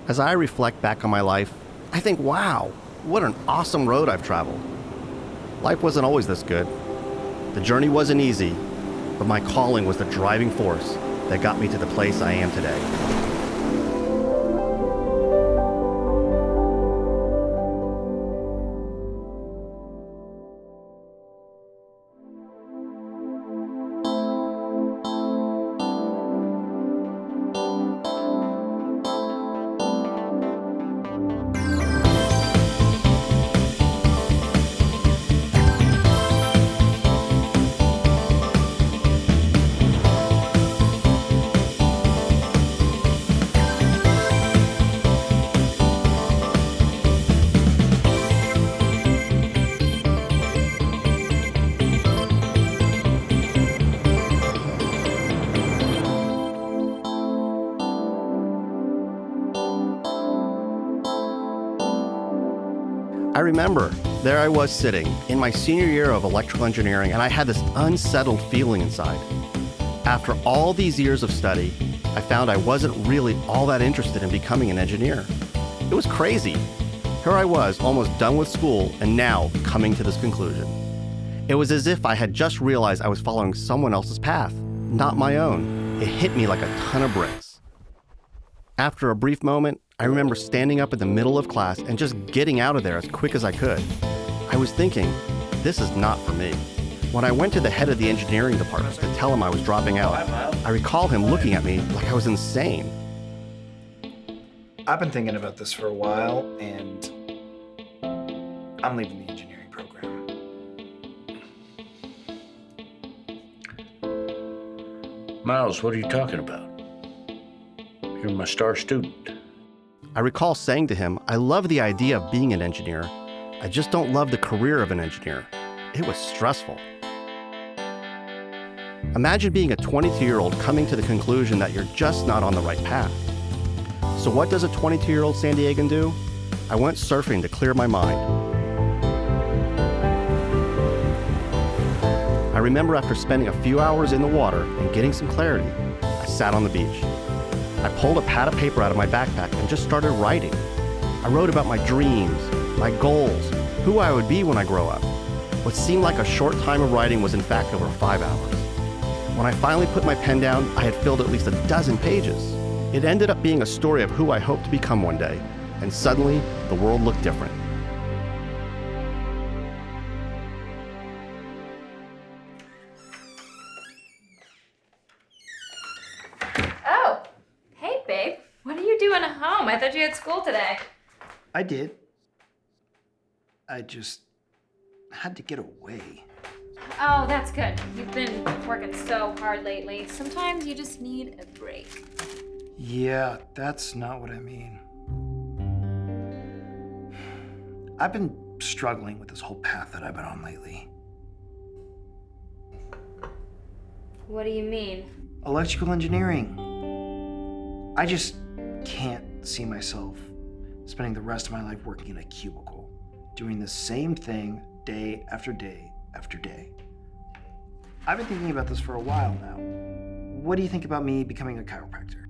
As I reflect back on my life, I think, wow, what an awesome road I've traveled. Life wasn't always this good. The journey wasn't easy, but my calling was the driving force that got me to the place I am today. I remember there I was sitting in my senior year of electrical engineering, and I had this unsettled feeling inside. After all these years of study, I found I wasn't really all that interested in becoming an engineer. It was crazy. Here I was, almost done with school, and now coming to this conclusion. It was as if I had just realized I was following someone else's path, not my own. It hit me like a ton of bricks. After a brief moment, I remember standing up in the middle of class and just getting out of there as quick as I could. I was thinking, this is not for me. When I went to the head of the engineering department to tell him I was dropping out, I recall him looking at me like I was insane. I've been thinking about this for a while, and I'm leaving the engineering program. Miles, what are you talking about? You're my star student. I recall saying to him, I love the idea of being an engineer. I just don't love the career of an engineer. It was stressful. Imagine being a 22-year-old coming to the conclusion that you're just not on the right path. So what does a 22-year-old San Diegan do? I went surfing to clear my mind. I remember after spending a few hours in the water and getting some clarity, I sat on the beach. I pulled a pad of paper out of my backpack and just started writing. I wrote about my dreams, my goals, who I would be when I grow up. What seemed like a short time of writing was in fact over 5 hours. When I finally put my pen down, I had filled at least a dozen pages. It ended up being a story of who I hoped to become one day, and suddenly the world looked different. Oh, hey babe, what are you doing at home? I thought you had school today. I did. I just had to get away. Oh, that's good. You've been working so hard lately. Sometimes you just need a break. Yeah, that's not what I mean. I've been struggling with this whole path that I've been on lately. What do you mean? Electrical engineering. I just can't see myself spending the rest of my life working in a cubicle, doing the same thing day after day after day. I've been thinking about this for a while now. What do you think about me becoming a chiropractor?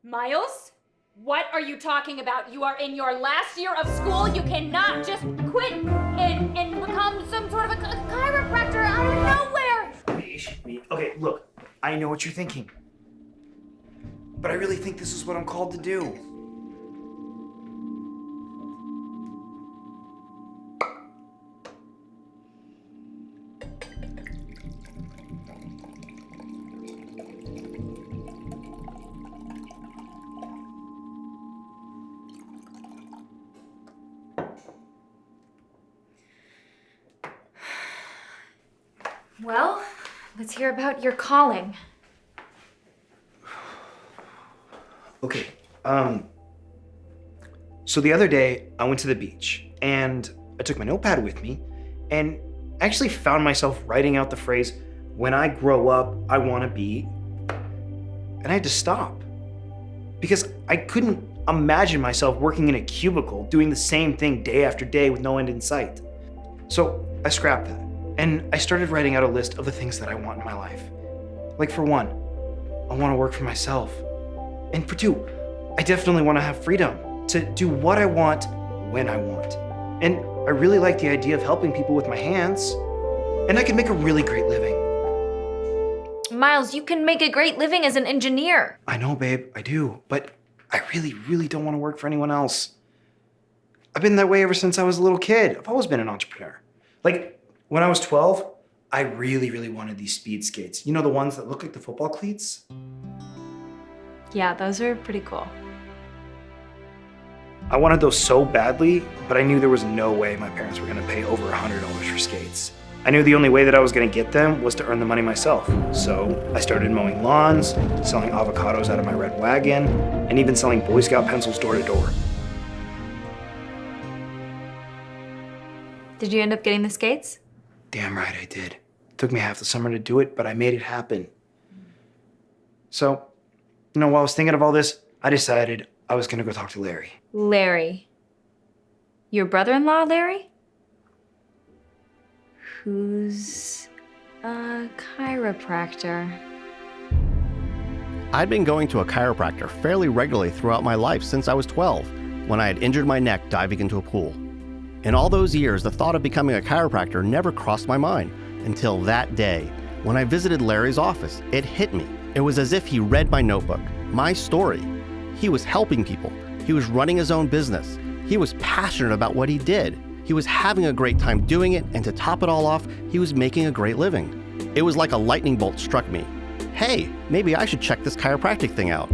Miles? What are you talking about? You are in your last year of school. You cannot just quit and become some sort of a chiropractor out of nowhere. Okay, look, I know what you're thinking, but I really think this is what I'm called to do. Well, let's hear about your calling. Okay, so the other day I went to the beach and I took my notepad with me and actually found myself writing out the phrase, when I grow up, I want to be, and I had to stop because I couldn't imagine myself working in a cubicle doing the same thing day after day with no end in sight. So I scrapped that and I started writing out a list of the things that I want in my life. Like for one, I want to work for myself. And for two, I definitely want to have freedom to do what I want when I want. And I really like the idea of helping people with my hands. And I can make a really great living. Miles, you can make a great living as an engineer. I know, babe, I do. But I really, really don't want to work for anyone else. I've been that way ever since I was a little kid. I've always been an entrepreneur. Like, when I was 12, I really, really wanted these speed skates. You know, the ones that look like the football cleats? Yeah, those are pretty cool. I wanted those so badly, but I knew there was no way my parents were gonna pay over $100 for skates. I knew the only way that I was gonna get them was to earn the money myself. So I started mowing lawns, selling avocados out of my red wagon, and even selling Boy Scout pencils door to door. Did you end up getting the skates? Damn right I did. Took me half the summer to do it, but I made it happen. So, while I was thinking of all this, I decided I was gonna go talk to Larry. Larry. Your brother-in-law, Larry? Who's a chiropractor. I'd been going to a chiropractor fairly regularly throughout my life since I was 12, when I had injured my neck diving into a pool. In all those years, the thought of becoming a chiropractor never crossed my mind until that day. When I visited Larry's office, it hit me. It was as if he read my notebook, my story. He was helping people. He was running his own business. He was passionate about what he did. He was having a great time doing it, and to top it all off, he was making a great living. It was like a lightning bolt struck me. Hey, maybe I should check this chiropractic thing out.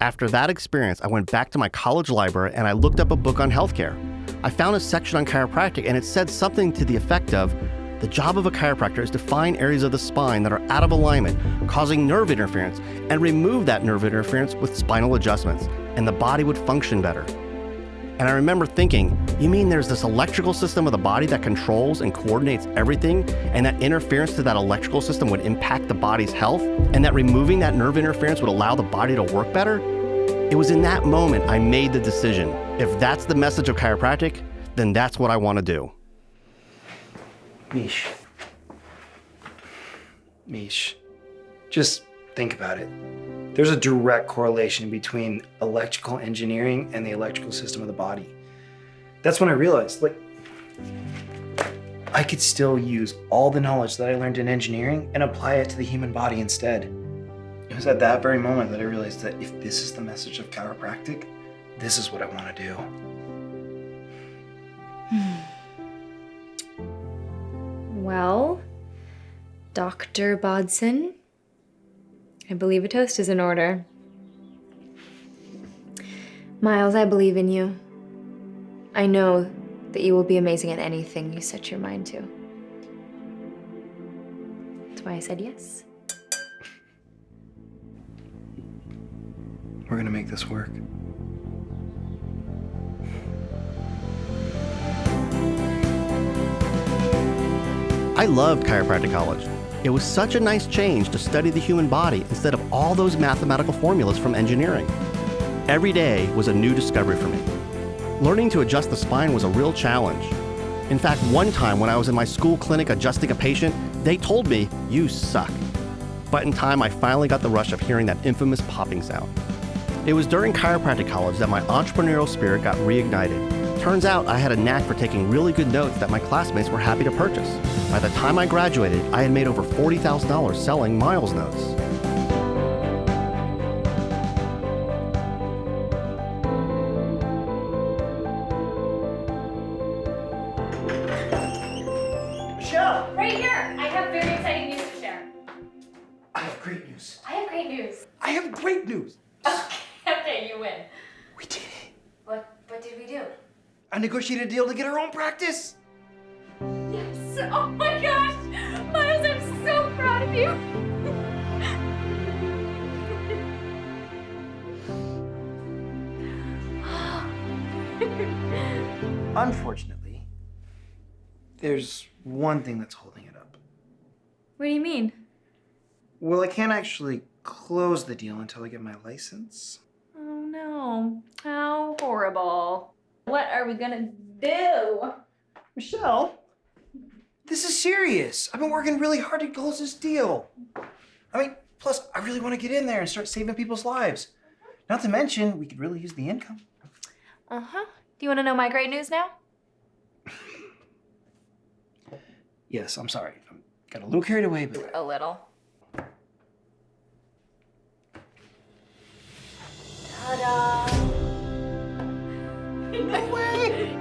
After that experience, I went back to my college library and I looked up a book on healthcare. I found a section on chiropractic and it said something to the effect of, the job of a chiropractor is to find areas of the spine that are out of alignment, causing nerve interference, and remove that nerve interference with spinal adjustments, and the body would function better. And I remember thinking, you mean there's this electrical system of the body that controls and coordinates everything, and that interference to that electrical system would impact the body's health, and that removing that nerve interference would allow the body to work better? It was in that moment I made the decision. If that's the message of chiropractic, then that's what I want to do. Mish, just think about it. There's a direct correlation between electrical engineering and the electrical system of the body. That's when I realized, I could still use all the knowledge that I learned in engineering and apply it to the human body instead. It was at that very moment that I realized that if this is the message of chiropractic, this is what I want to do. Well, Dr. Bodzin, I believe a toast is in order. Miles, I believe in you. I know that you will be amazing at anything you set your mind to. That's why I said yes. We're gonna make this work. I loved chiropractic college. It was such a nice change to study the human body instead of all those mathematical formulas from engineering. Every day was a new discovery for me. Learning to adjust the spine was a real challenge. In fact, one time when I was in my school clinic adjusting a patient, they told me, "You suck." But in time, I finally got the rush of hearing that infamous popping sound. It was during chiropractic college that my entrepreneurial spirit got reignited. Turns out I had a knack for taking really good notes that my classmates were happy to purchase. By the time I graduated, I had made over $40,000 selling Miles notes. Michelle! Right here! I have very exciting news to share. I have great news. I have great news. I have great news. Okay, you win. We did it. What did we do? I negotiated a deal to get our own practice. Yes! Oh my gosh! Miles, I'm so proud of you! Unfortunately, there's one thing that's holding it up. What do you mean? Well, I can't actually close the deal until I get my license. Oh no. How horrible. What are we gonna do? Michelle, this is serious. I've been working really hard to close this deal. Plus, I really want to get in there and start saving people's lives. Not to mention, we could really use the income. Uh-huh. Do you want to know my great news now? Yes, I'm sorry. I got a little carried away, but... A little. Ta-da! No way!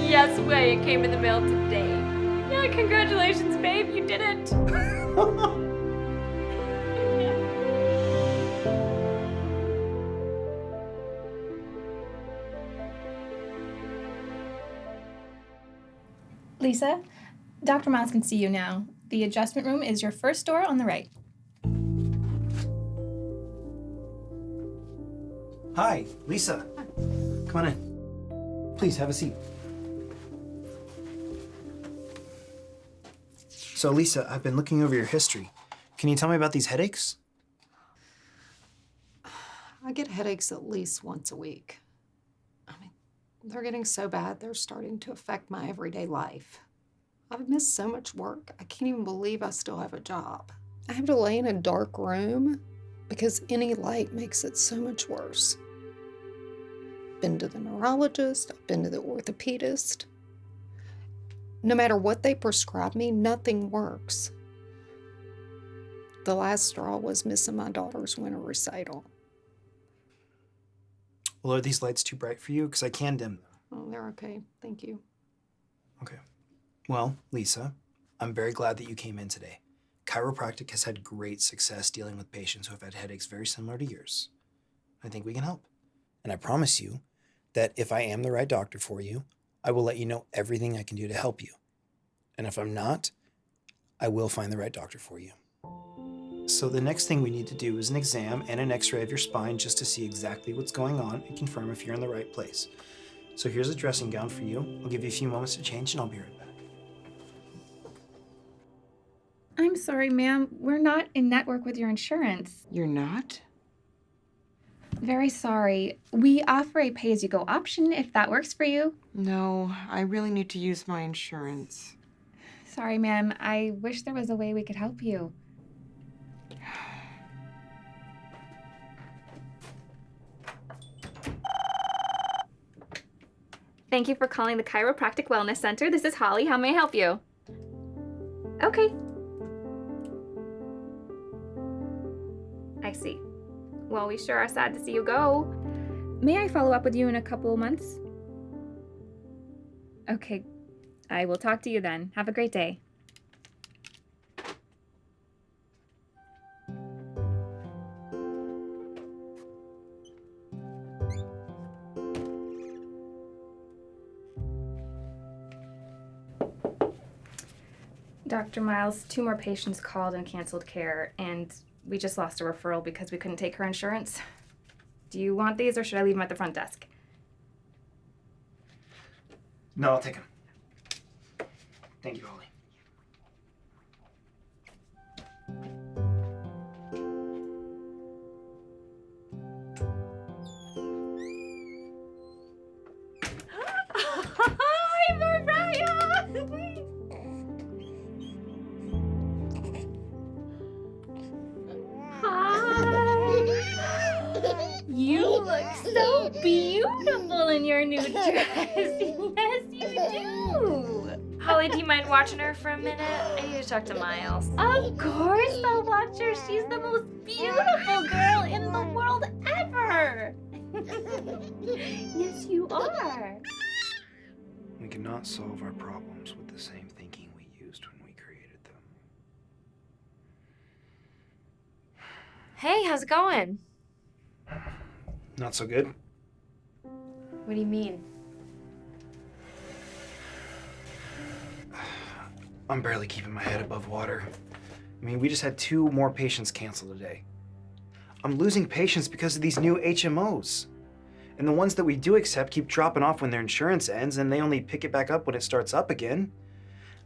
Yes way, it came in the mail today. Yeah, congratulations, babe, you did it! Lisa, Dr. Miles can see you now. The adjustment room is your first door on the right. Hi, Lisa. Come on in. Please, have a seat. So, Lisa, I've been looking over your history. Can you tell me about these headaches? I get headaches at least once a week. I mean, they're getting so bad, they're starting to affect my everyday life. I've missed so much work, I can't even believe I still have a job. I have to lay in a dark room because any light makes it so much worse. Been to the neurologist, I've been to the orthopedist. No matter what they prescribe me, nothing works. The last straw was missing my daughter's winter recital. Well, are these lights too bright for you? Because I can dim them. Oh, they're okay. Thank you. Okay. Well, Lisa, I'm very glad that you came in today. Chiropractic has had great success dealing with patients who have had headaches very similar to yours. I think we can help. And I promise you that if I am the right doctor for you, I will let you know everything I can do to help you. And if I'm not, I will find the right doctor for you. So the next thing we need to do is an exam and an x-ray of your spine just to see exactly what's going on and confirm if you're in the right place. So here's a dressing gown for you. I'll give you a few moments to change and I'll be right back. I'm sorry, ma'am. We're not in network with your insurance. You're not? Very sorry. We offer a pay-as-you-go option if that works for you. No, I really need to use my insurance. Sorry, ma'am. I wish there was a way we could help you. Thank you for calling the Chiropractic Wellness Center. This is Holly. How may I help you? Okay. I see. Well, we sure are sad to see you go. May I follow up with you in a couple months? Okay. I will talk to you then. Have a great day. Dr. Miles, 2 more patients called and canceled care, and we just lost a referral because we couldn't take her insurance. Do you want these, or should I leave them at the front desk? No, I'll take them. Thank you, Holly. Hi, Mariah! Hi! You look so beautiful in your new dress. Yes, you do. Holly, do you mind watching her for a minute? I need to talk to Miles. Of course I'll watch her. She's the most beautiful girl in the world ever. Yes, you are. We cannot solve our problems with the same thinking we used when we created them. Hey, how's it going? Not so good. What do you mean? I'm barely keeping my head above water. I mean, we just had 2 more patients cancel today. I'm losing patients because of these new HMOs. And the ones that we do accept keep dropping off when their insurance ends, and they only pick it back up when it starts up again.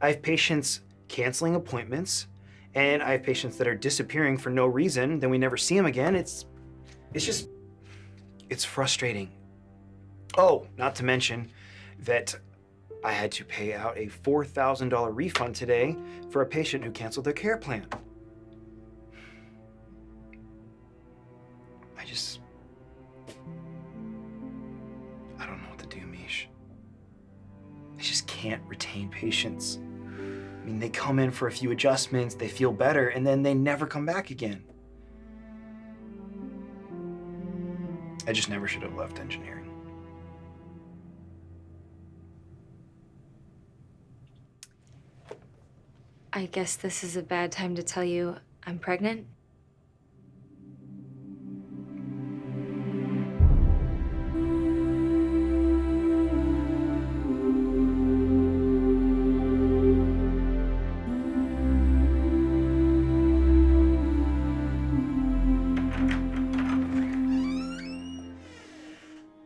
I have patients canceling appointments, and I have patients that are disappearing for no reason, then we never see them again. It's frustrating. Oh, not to mention that I had to pay out a $4,000 refund today for a patient who canceled their care plan. can't retain patients. I mean, they come in for a few adjustments, they feel better, and then they never come back again. I just never should have left engineering. I guess this is a bad time to tell you I'm pregnant.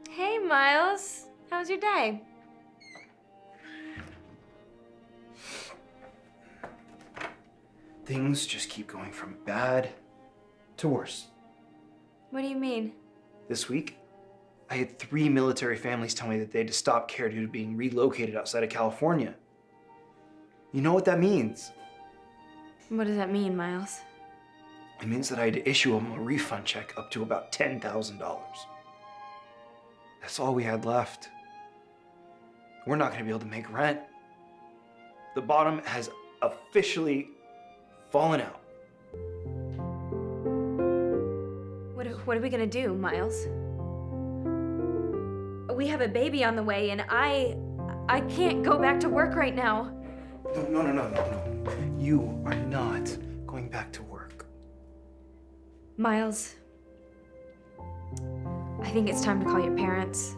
Hey, Miles. How was your day? Things just keep going from bad to worse. What do you mean? This week, I had 3 military families tell me that they had to stop care due to being relocated outside of California. You know what that means? What does that mean, Miles? It means that I had to issue them a refund check up to about $10,000. That's all we had left. We're not going to be able to make rent. The bottom has officially fallen out. What are we gonna do, Miles? We have a baby on the way, and I can't go back to work right now. No. You are not going back to work. Miles, I think it's time to call your parents.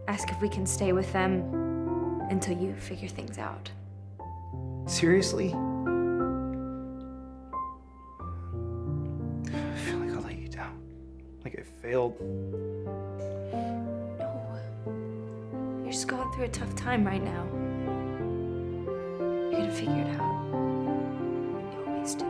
Ask if we can stay with them until you figure things out. Seriously? I feel like I let you down. Like I failed. No. You're just going through a tough time right now. You're gonna figure it out. You always do.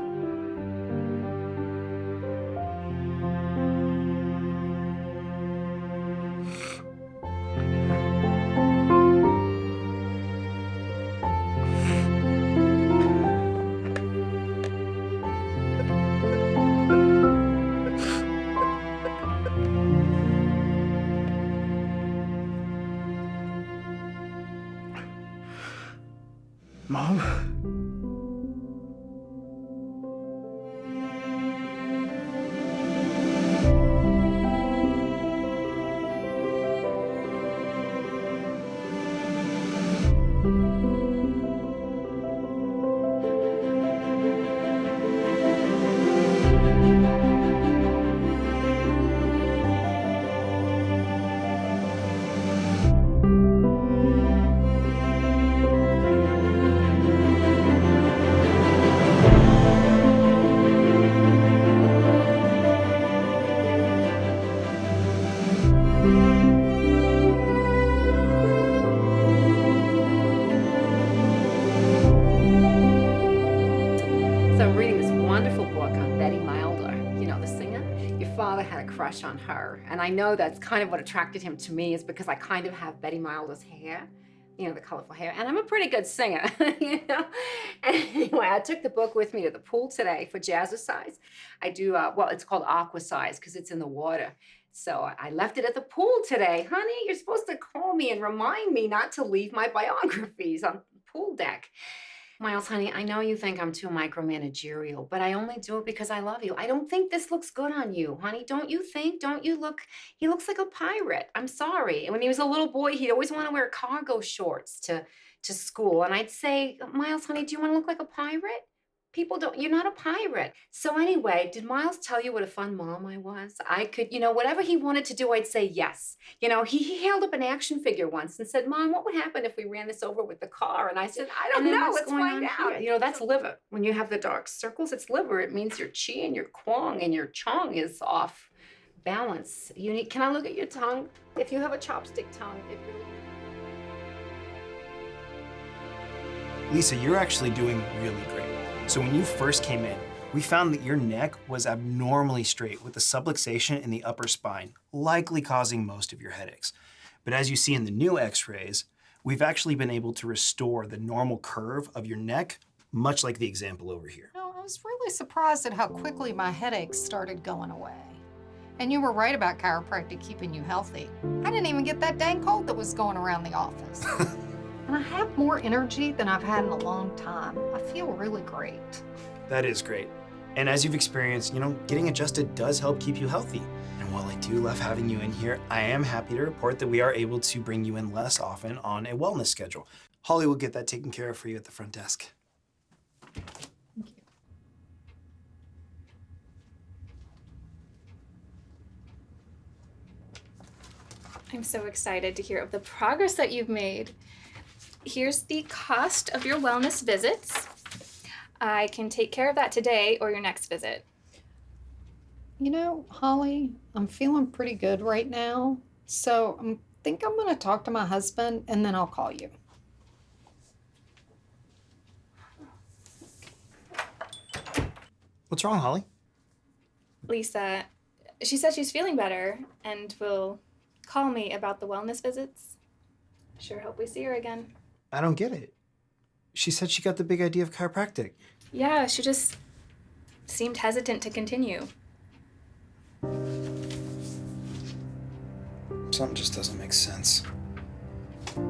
Mom? Crush on her. And I know that's kind of what attracted him to me, is because I kind of have Betty Milder's hair, you know, the colorful hair, and I'm a pretty good singer, you know. Anyway, I took the book with me to the pool today for jazzercise. I do, well, it's called aquacise because it's in the water. So I left it at the pool today. Honey, you're supposed to call me and remind me not to leave my biographies on the pool deck. Miles, honey, I know you think I'm too micromanagerial, but I only do it because I love you. I don't think this looks good on you, honey. Don't you think? Don't you look? He looks like a pirate. I'm sorry. And when he was a little boy, he'd always want to wear cargo shorts to school. And I'd say, Miles, honey, do you want to look like a pirate? People don't, you're not a pirate. So anyway, did Miles tell you what a fun mom I was? I could, you know, whatever he wanted to do, I'd say yes. You know, he held up an action figure once and said, Mom, what would happen if we ran this over with the car? And I said, I don't know, let's find out. You know, that's liver. When you have the dark circles, it's liver. It means your chi and your quang and your chong is off balance. You need, can I look at your tongue? If you have a chopstick tongue, it really... Lisa, you're actually doing really great. So when you first came in, we found that your neck was abnormally straight with a subluxation in the upper spine, likely causing most of your headaches. But as you see in the new x-rays, we've actually been able to restore the normal curve of your neck, much like the example over here. No, I was really surprised at how quickly my headaches started going away. And you were right about chiropractic keeping you healthy. I didn't even get that dang cold that was going around the office. And I have more energy than I've had in a long time. I feel really great. That is great. And as you've experienced, getting adjusted does help keep you healthy. And while I do love having you in here, I am happy to report that we are able to bring you in less often on a wellness schedule. Holly will get that taken care of for you at the front desk. I'm so excited to hear of the progress that you've made. Here's the cost of your wellness visits. I can take care of that today or your next visit. Holly, I'm feeling pretty good right now. So I think I'm going to talk to my husband and then I'll call you. What's wrong, Holly? Lisa, she said she's feeling better and will call me about the wellness visits. Sure hope we see her again. I don't get it. She said she got the big idea of chiropractic. Yeah, she just seemed hesitant to continue. Something just doesn't make sense. I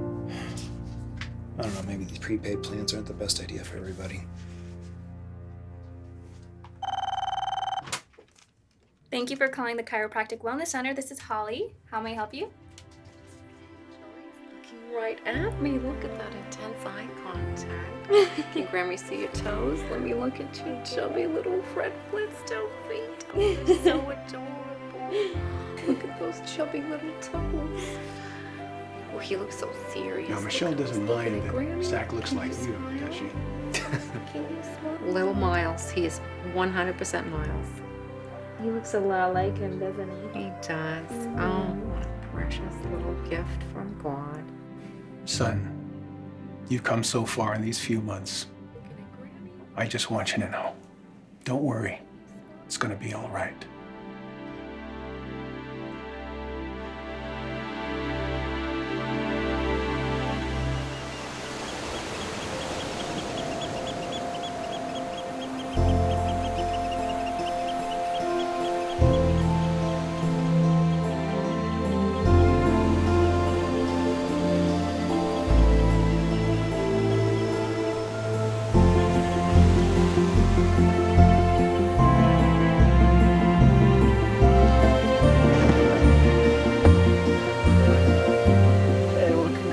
don't know, maybe these prepaid plans aren't the best idea for everybody. Thank you for calling the Chiropractic Wellness Center. This is Holly. How may I help you? Looking right at me. Look at that intense eye contact. Can Grammy see your toes? Let me look at your chubby little Fred Flintstone feet. Oh, they're so adorable. Look at those chubby little toes. Oh, he looks so serious. Now, Michelle doesn't mind that Zach looks like you, does she? Can you smell? Little Miles. He is 100% Miles. He looks a lot like him, doesn't he? He does. Oh, what a precious little gift from God. Son, you've come so far in these few months. I just want you to know, don't worry. It's gonna be all right.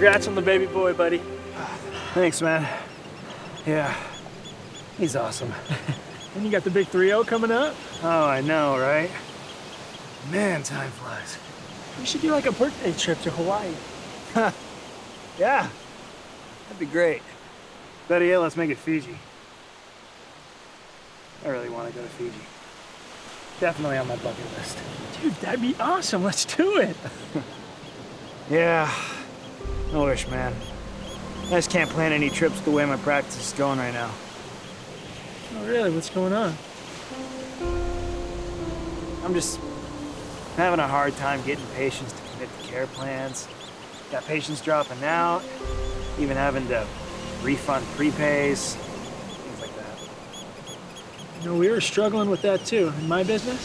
Congrats on the baby boy, buddy. Thanks, man. Yeah, he's awesome. And you got the big 3-0 coming up? Oh, I know, right? Man, time flies. We should do like a birthday trip to Hawaii. Yeah, that'd be great. Better yet, let's make it Fiji. I really want to go to Fiji. Definitely on my bucket list. Dude, that'd be awesome. Let's do it. Yeah, I wish, man. I just can't plan any trips the way my practice is going right now. Oh, really? What's going on? I'm just having a hard time getting patients to commit to care plans. Got patients dropping out, even having to refund prepays, things like that. We were struggling with that too in my business.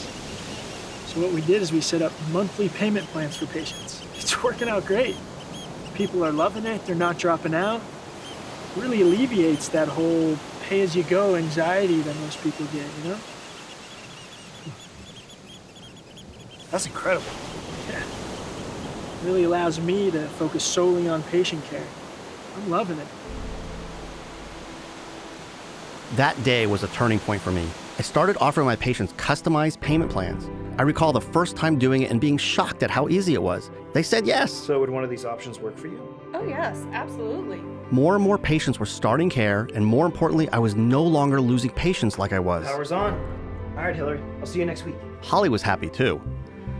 So what we did is we set up monthly payment plans for patients. It's working out great. People are loving it. They're not dropping out. It really alleviates that whole pay-as-you-go anxiety that most people get, you know? That's incredible. Yeah. It really allows me to focus solely on patient care. I'm loving it. That day was a turning point for me. I started offering my patients customized payment plans. I recall the first time doing it and being shocked at how easy it was. They said yes. So would one of these options work for you? Oh yes, absolutely. More and more patients were starting care, and more importantly, I was no longer losing patients like I was. Power's on. All right, Hillary, I'll see you next week. Holly was happy too.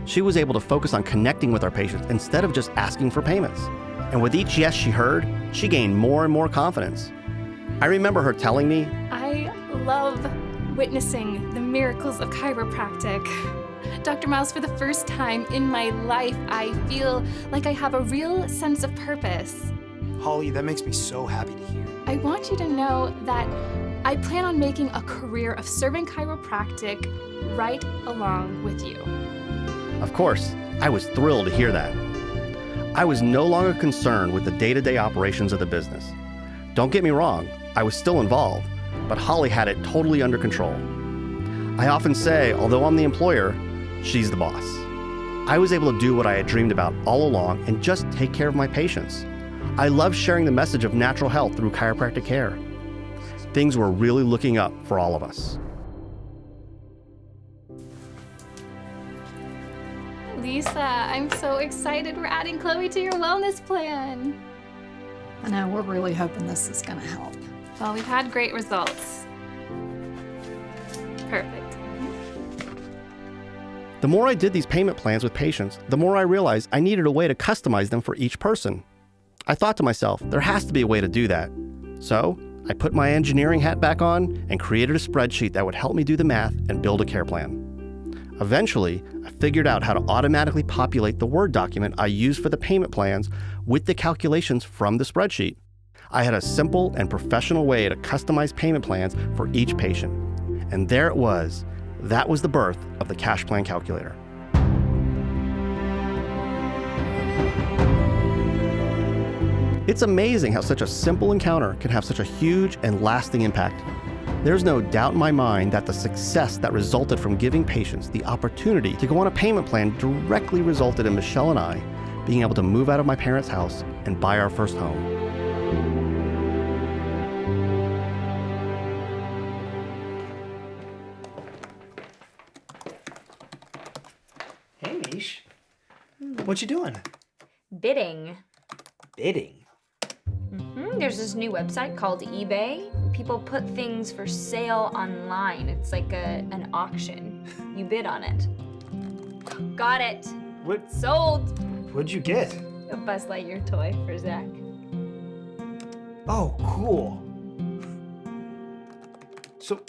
She was able to focus on connecting with our patients instead of just asking for payments. And with each yes she heard, she gained more and more confidence. I remember her telling me, I love witnessing the miracles of chiropractic. Dr. Miles, for the first time in my life, I feel like I have a real sense of purpose. Holly, that makes me so happy to hear. I want you to know that I plan on making a career of serving chiropractic right along with you. Of course, I was thrilled to hear that. I was no longer concerned with the day-to-day operations of the business. Don't get me wrong, I was still involved, but Holly had it totally under control. I often say, although I'm the employer, she's the boss. I was able to do what I had dreamed about all along and just take care of my patients. I love sharing the message of natural health through chiropractic care. Things were really looking up for all of us. Lisa, I'm so excited we're adding Chloe to your wellness plan. I know, we're really hoping this is gonna help. Well, we've had great results. Perfect. The more I did these payment plans with patients, the more I realized I needed a way to customize them for each person. I thought to myself, there has to be a way to do that. So I put my engineering hat back on and created a spreadsheet that would help me do the math and build a care plan. Eventually, I figured out how to automatically populate the Word document I used for the payment plans with the calculations from the spreadsheet. I had a simple and professional way to customize payment plans for each patient. And there it was. That was the birth of the cash plan calculator. It's amazing how such a simple encounter can have such a huge and lasting impact. There's no doubt in my mind that the success that resulted from giving patients the opportunity to go on a payment plan directly resulted in Michelle and I being able to move out of my parents' house and buy our first home. Hey, Mish. What you doing? Bidding. Bidding? There's this new website called eBay. People put things for sale online. It's like an auction. You bid on it. Got it. What? Sold. What'd you get? A Buzz Lightyear toy for Zach. Oh, cool. So,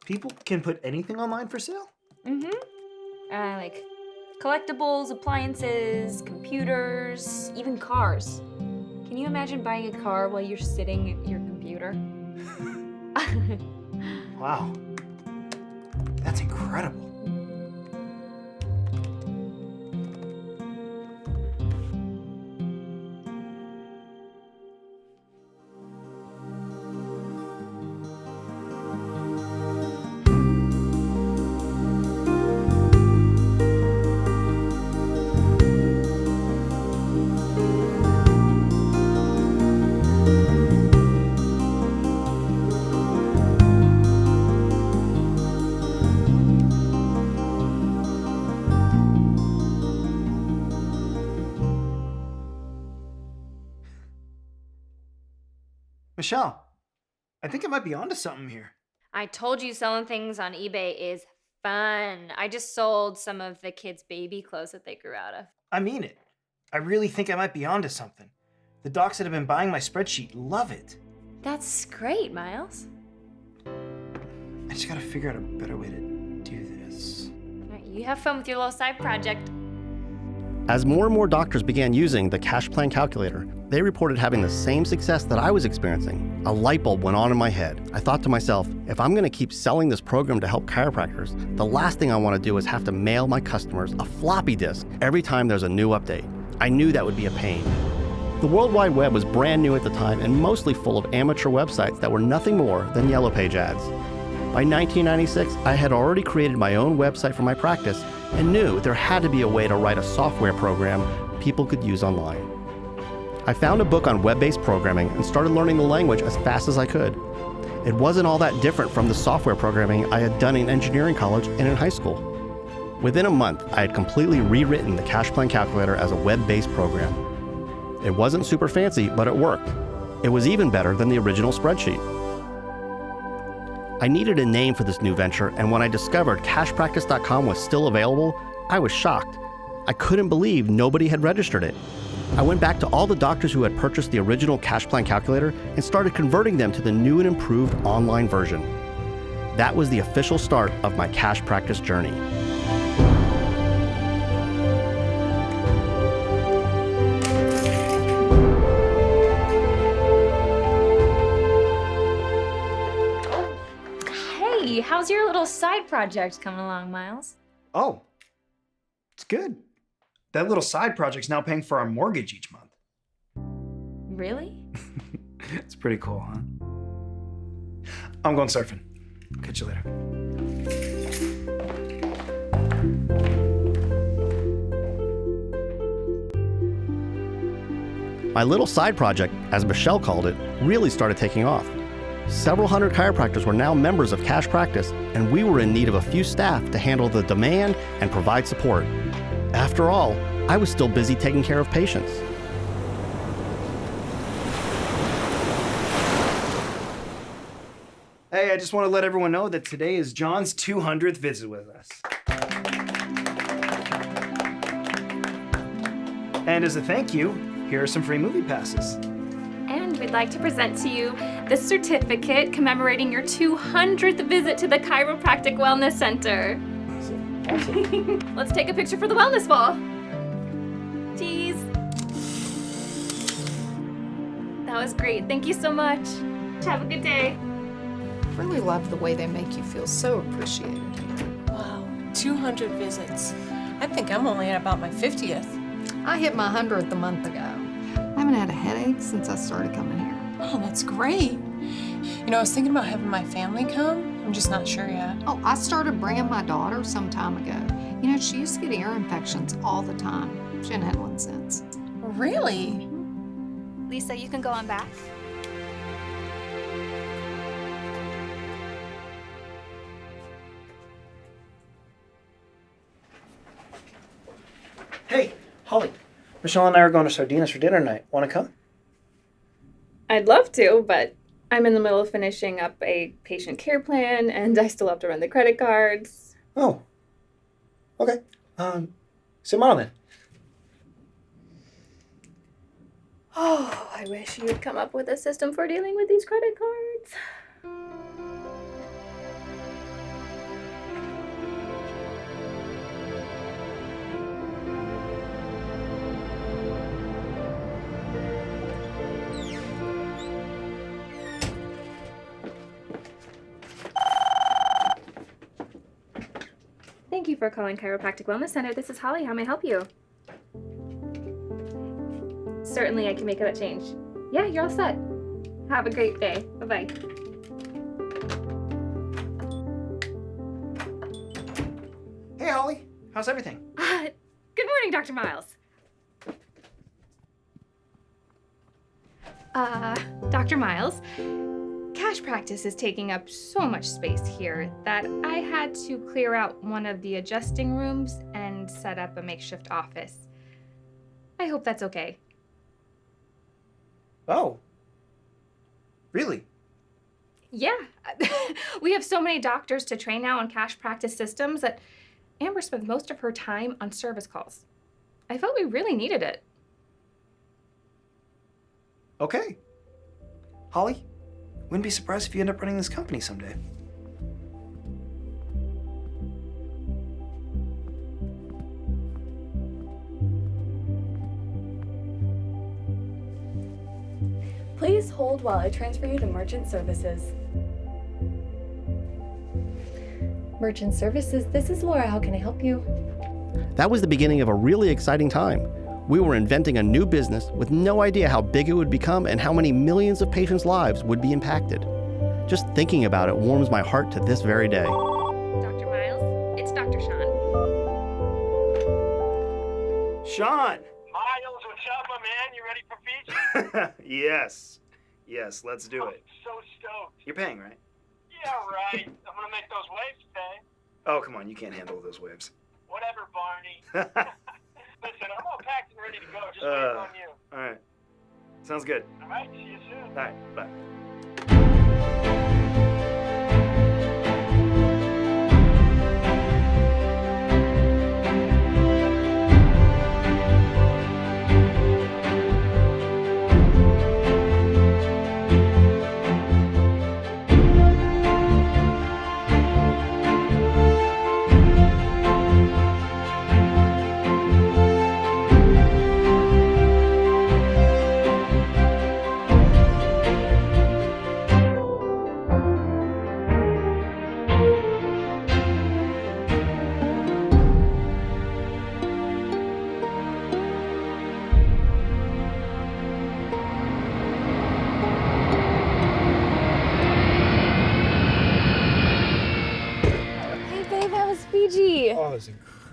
people can put anything online for sale? Like collectibles, appliances, computers, even cars. Can you imagine buying a car while you're sitting at your computer? Wow. That's incredible. Michelle, I think I might be onto something here. I told you selling things on eBay is fun. I just sold some of the kids' baby clothes that they grew out of. I mean it. I really think I might be onto something. The docs that have been buying my spreadsheet love it. That's great, Miles. I just gotta figure out a better way to do this. All right, you have fun with your little side project. As more and more doctors began using the cash plan calculator, they reported having the same success that I was experiencing. A light bulb went on in my head. I thought to myself, if I'm going to keep selling this program to help chiropractors, the last thing I want to do is have to mail my customers a floppy disk every time there's a new update. I knew that would be a pain. The World Wide Web was brand new at the time and mostly full of amateur websites that were nothing more than yellow page ads. By 1996, I had already created my own website for my practice and knew there had to be a way to write a software program people could use online. I found a book on web-based programming and started learning the language as fast as I could. It wasn't all that different from the software programming I had done in engineering college and in high school. Within a month, I had completely rewritten the cash plan calculator as a web-based program. It wasn't super fancy, but it worked. It was even better than the original spreadsheet. I needed a name for this new venture, and when I discovered cashpractice.com was still available, I was shocked. I couldn't believe nobody had registered it. I went back to all the doctors who had purchased the original cash plan calculator and started converting them to the new and improved online version. That was the official start of my cash practice journey. Hey, how's your little side project coming along, Miles? Oh, it's good. That little side project's now paying for our mortgage each month. Really? It's pretty cool, huh? I'm going surfing. Catch you later. My little side project, as Michelle called it, really started taking off. Several hundred chiropractors were now members of Cash Practice, and we were in need of a few staff to handle the demand and provide support. After all, I was still busy taking care of patients. Hey, I just want to let everyone know that today is John's 200th visit with us. And as a thank you, here are some free movie passes. And we'd like to present to you the certificate commemorating your 200th visit to the Chiropractic Wellness Center. Awesome. Let's take a picture for the wellness ball. Cheese. That was great. Thank you so much. Have a good day. I really love the way they make you feel so appreciated here. Wow, 200 visits. I think I'm only at about my 50th. I hit my 100th a month ago. I haven't had a headache since I started coming here. Oh, that's great. You know, I was thinking about having my family come. I'm just not sure yet. Oh, I started bringing my daughter some time ago. You know, she used to get ear infections all the time. She hadn't had one since. Really? Lisa, you can go on back. Hey, Holly. Michelle and I are going to Sardina's for dinner tonight. Want to come? I'd love to, but I'm in the middle of finishing up a patient care plan, and I still have to run the credit cards. Oh. Okay. Sit down then. Oh, I wish you'd come up with a system for dealing with these credit cards. Thank you for calling Chiropractic Wellness Center. This is Holly. How may I help you? Certainly, I can make that change. Yeah, you're all set. Have a great day. Bye-bye. Hey, Holly. How's everything? Good morning, Dr. Miles. Dr. Miles, Cash Practice is taking up so much space here that I had to clear out one of the adjusting rooms and set up a makeshift office. I hope that's okay. Oh. Really? Yeah. We have so many doctors to train now on Cash Practice systems that Amber spends most of her time on service calls. I felt we really needed it. Okay. Holly, wouldn't be surprised if you end up running this company someday. Please hold while I transfer you to Merchant Services. Merchant Services, this is Laura. How can I help you? That was the beginning of a really exciting time. We were inventing a new business with no idea how big it would become and how many millions of patients' lives would be impacted. Just thinking about it warms my heart to this very day. Dr. Miles, it's Dr. Sean. Sean! Miles, what's up, my man? You ready for beach? Yes. Yes, let's do it. So stoked. You're paying, right? Yeah, right. I'm gonna make those waves pay. Oh, come on. You can't handle those waves. Whatever, Barney. Listen, I'm all packed and ready to go. Just waiting on you. All right. Sounds good. All right, see you soon. All right, bye.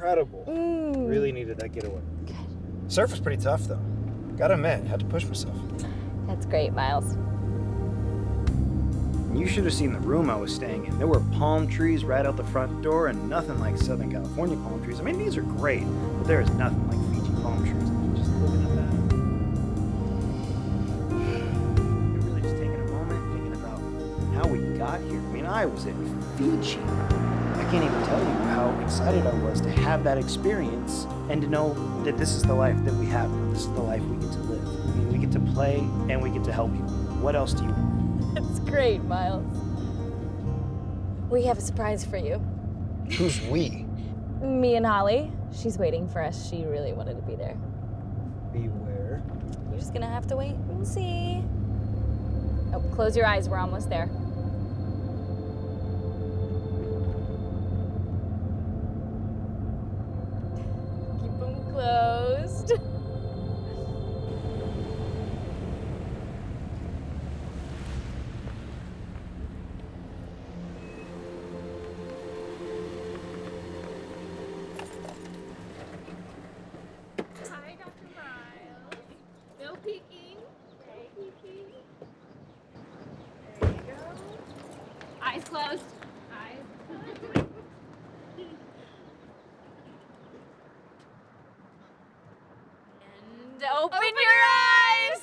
incredible. Really needed that getaway. Surf was pretty tough though. Gotta admit, had to push myself. That's great, Miles. You should have seen the room I was staying in. There were palm trees right out the front door and nothing like Southern California palm trees. I mean, these are great, but there is nothing like Fiji palm trees. Just looking at that. And really just taking a moment, thinking about how we got here. I mean, I was in Fiji. I can't even tell you how excited I was to have that experience and to know that this is the life that we have now. This is the life we get to live. I mean, we get to play and we get to help people. What else do you want? That's great, Miles. We have a surprise for you. Who's we? Me and Holly. She's waiting for us. She really wanted to be there. Be where? You're just gonna have to wait and see. Oh, close your eyes. We're almost there. Keep them closed. Hi, Dr. Miles. No peeking. No peeking. There you go. Eyes closed. Eyes closed. And open your eyes.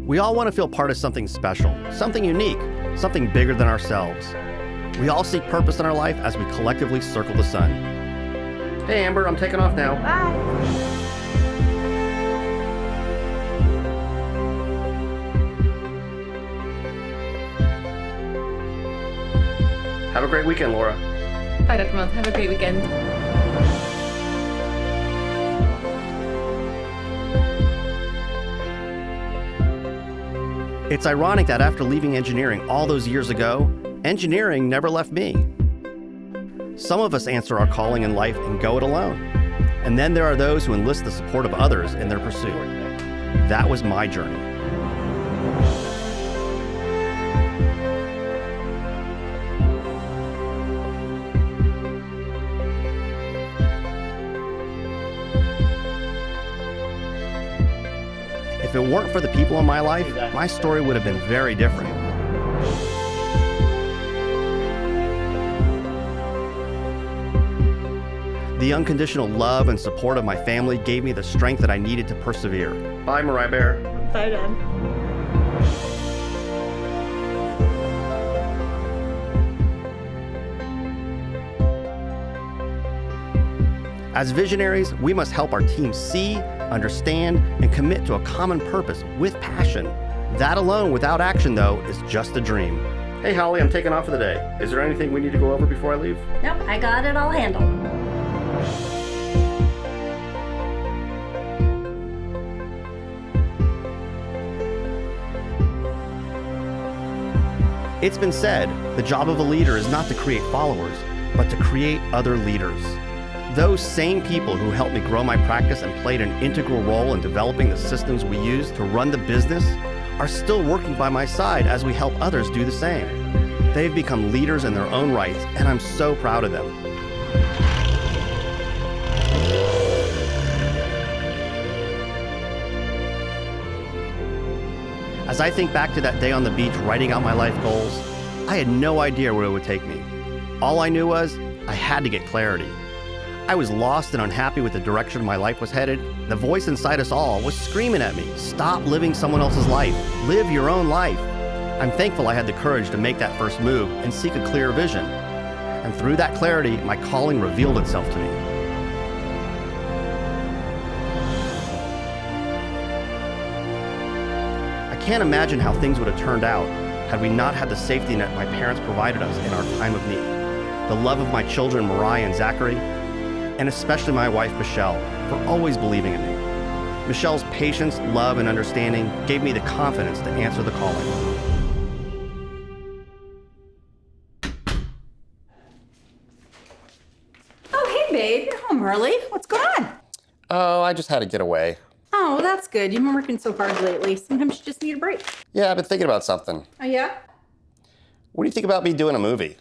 We all want to feel part of something special, something unique, something bigger than ourselves. We all seek purpose in our life as we collectively circle the sun. Hey, Amber, I'm taking off now. Bye. Have a great weekend, Laura. Bye, Dr. Miles. Have a great weekend. It's ironic that after leaving engineering all those years ago, engineering never left me. Some of us answer our calling in life and go it alone. And then there are those who enlist the support of others in their pursuit. That was my journey. If it weren't for the people in my life, my story would have been very different. The unconditional love and support of my family gave me the strength that I needed to persevere. Bye, Mariah Bear. Bye, Dad. As visionaries, we must help our team see, understand, and commit to a common purpose with passion. That alone, without action, though, is just a dream. Hey, Holly, I'm taking off for the day. Is there anything we need to go over before I leave? Nope, I got it all handled. It's been said, the job of a leader is not to create followers, but to create other leaders. Those same people who helped me grow my practice and played an integral role in developing the systems we use to run the business are still working by my side as we help others do the same. They've become leaders in their own rights, and I'm so proud of them. As I think back to that day on the beach writing out my life goals, I had no idea where it would take me. All I knew was I had to get clarity. I was lost and unhappy with the direction my life was headed. The voice inside us all was screaming at me, stop living someone else's life, live your own life. I'm thankful I had the courage to make that first move and seek a clear vision. And through that clarity, my calling revealed itself to me. I can't imagine how things would have turned out had we not had the safety net my parents provided us in our time of need. The love of my children, Mariah and Zachary, and especially my wife, Michelle, for always believing in me. Michelle's patience, love, and understanding gave me the confidence to answer the calling. Oh, hey, babe. You're home early. What's going on? Oh, I just had to get away. Oh, that's good. You've been working so hard lately. Sometimes you just need a break. Yeah, I've been thinking about something. Oh, yeah? What do you think about me doing a movie?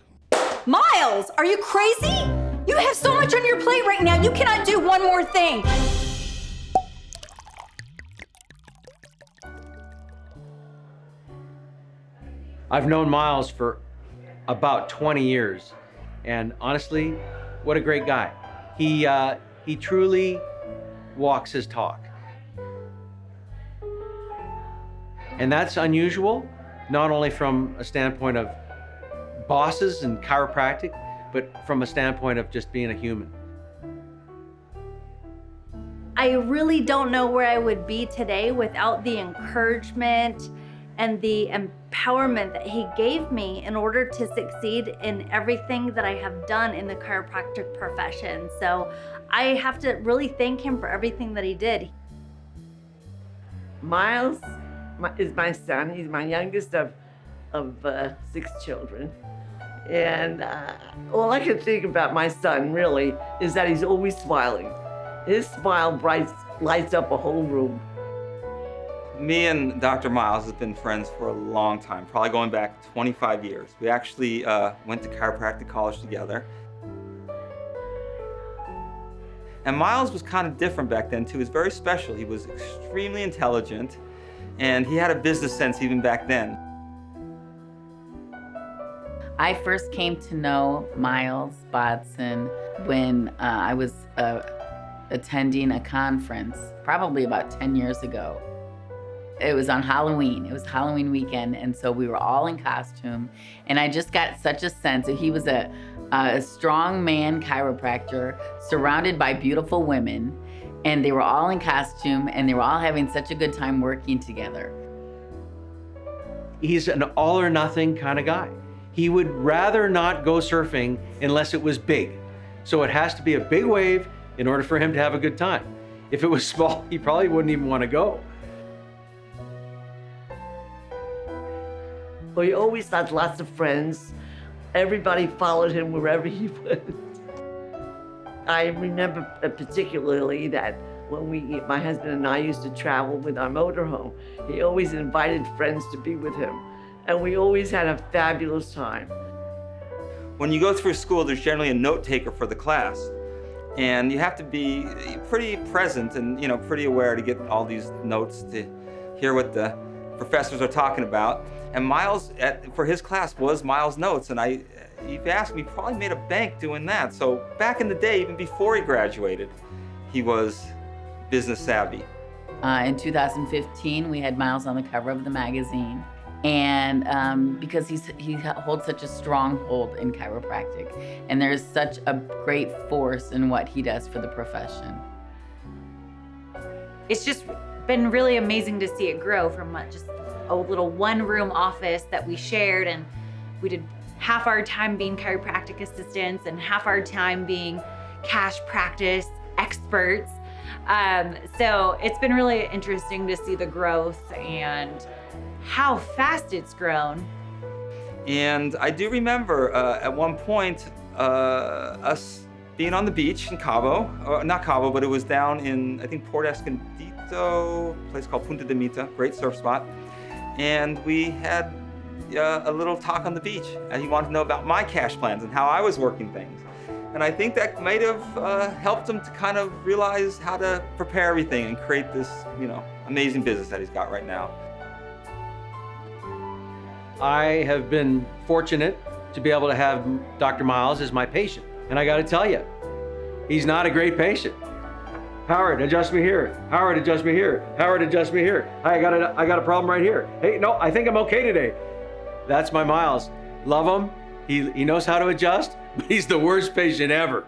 Miles, are you crazy? You have so much on your plate right now. You cannot do one more thing. I've known Miles for about 20 years, and honestly, what a great guy. He truly walks his talk. And that's unusual, not only from a standpoint of bosses and chiropractic, but from a standpoint of just being a human. I really don't know where I would be today without the encouragement and the empowerment that he gave me in order to succeed in everything that I have done in the chiropractic profession. So I have to really thank him for everything that he did. Miles is my son. He's my youngest of 6 children. And all I can think about my son, really, is that he's always smiling. His smile lights up a whole room. Me and Dr. Miles have been friends for a long time, probably going back 25 years. We actually went to chiropractic college together. And Miles was kind of different back then, too. He was very special. He was extremely intelligent, and he had a business sense even back then. I first came to know Miles Bodzin when I was attending a conference, probably about 10 years ago. It was on Halloween. It was Halloween weekend, and so we were all in costume, and I just got such a sense that he was a strong man chiropractor surrounded by beautiful women, and they were all in costume, and they were all having such a good time working together. He's an all or nothing kind of guy. He would rather not go surfing unless it was big. So it has to be a big wave in order for him to have a good time. If it was small, he probably wouldn't even want to go. Well, he always had lots of friends. Everybody followed him wherever he went. I remember particularly that when my husband and I used to travel with our motorhome, he always invited friends to be with him. And we always had a fabulous time. When you go through school, there's generally a note taker for the class. And you have to be pretty present and pretty aware to get all these notes to hear what the professors are talking about. And Miles, for his class, was Miles' notes. And you've asked me, probably made a bank doing that. So back in the day, even before he graduated, he was business savvy. In 2015, we had Miles on the cover of the magazine. And because he holds such a strong hold in chiropractic, and there's such a great force in what he does for the profession. It's just been really amazing to see it grow from just a little one-room office that we shared, and we did half our time being chiropractic assistants and half our time being cash practice experts. So it's been really interesting to see the growth and how fast it's grown. And I do remember at one point us being on the beach in Cabo, not Cabo, but it was down in, I think, Port Escondido, a place called Punta de Mita, great surf spot. And we had a little talk on the beach. And he wanted to know about my cash plans and how I was working things. And I think that might have helped him to kind of realize how to prepare everything and create this, amazing business that he's got right now. I have been fortunate to be able to have Dr. Miles as my patient. And I got to tell you, he's not a great patient. Howard, adjust me here. Howard, adjust me here. Howard, adjust me here. I got a problem right here. Hey, no, I think I'm okay today. That's my Miles. Love him. He knows how to adjust, but he's the worst patient ever.